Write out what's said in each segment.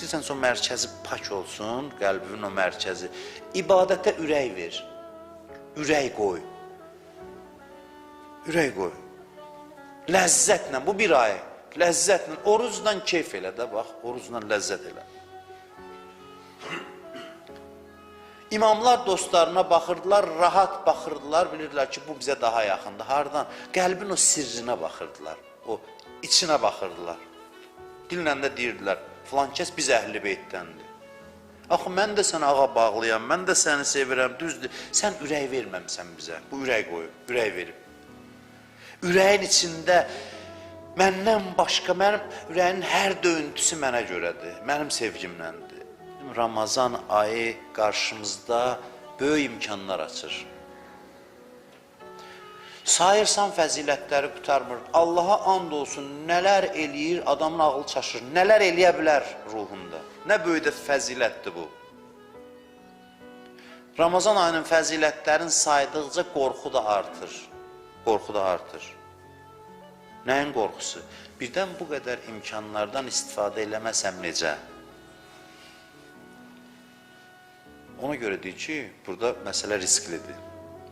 İstəyirsən o mərkəzi pak olsun, qəlbinin o mərkəzi. İbadətə ürək ver. Ürək qoy. Ürək qoy. Ləzzətlə, bu bir ay. Ləzzətlə, orucla keyf elə də, bax, orucla ləzzət elə. İmamlar dostlarına baxırdılar, rahat baxırdılar, bilirdilər ki, bu bizə daha yaxındır. Hardan? Qəlbin o sirrinə baxırdılar, o içinə baxırdılar. Dillə də deyirdilər, filan kəs biz əhl-i beytdəndir. Axı, mən də sənə ağa bağlıyam, mən də səni sevirəm, düzdür. Sən ürək verməmsən bizə, bu ürək qoyub, ürək verib. Ürəyin içində məndən başqa, mənim ürəyin hər döyüntüsü mənə görədir, mənim sevgimləndir. Ramazan ayı qarşımızda böyük imkanlar açır. Sayırsan fəzilətləri qutarmır. Allaha and olsun, nələr eləyir, adamın ağlı çaşır. Nələr eləyə bilər ruhunda. Nə böyük də fəzilətdir bu. Ramazan ayının fəzilətlərini saydıqca qorxu da artır. Qorxu da artır. Nəyin qorxusu? Birdən bu qədər imkanlardan istifadə eləməsəm necə? Ona görə deyir ki, burada məsələ risklidir.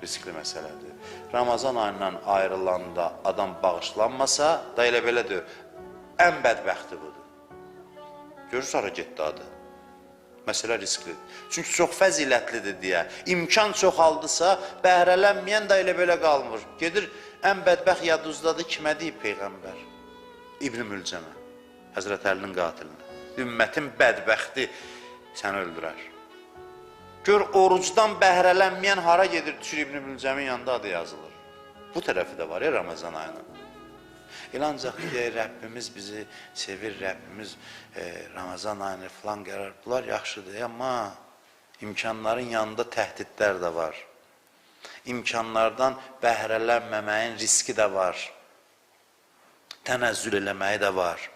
Riskli məsələdir. Ramazan ayından ayrılanda adam bağışlanmasa, da elə belədir, ən bədbəxti budur. Görür, sonra getdi adı. Məsələ risklidir. Çünki çox fəzilətlidir deyə. İmkan çoxaldısa, bəhrələnməyən da elə belə qalmır. Gedir, ən bədbəxt yaduzdadır, kimə deyib Peyğəmbər? İbn-i Mülcəmə, Həzrət Əlinin qatilinə. Ümmətin bədbəxti səni öldürər. Gör, orucdan bəhrələnməyən hara gedir, düşür İbn-i Mülcəmin yanında adı yazılır. Bu tərəfi də var ya Ramazan ayının. Elə ancaq ki, Rəbbimiz bizi sevir, Rəbbimiz Ramazan ayını filan qərar. Bunlar yaxşıdır, amma imkanların yanında təhdidlər də var. İmkanlardan bəhrələnməməyin riski də var. Tənəzzül eləməyi də var.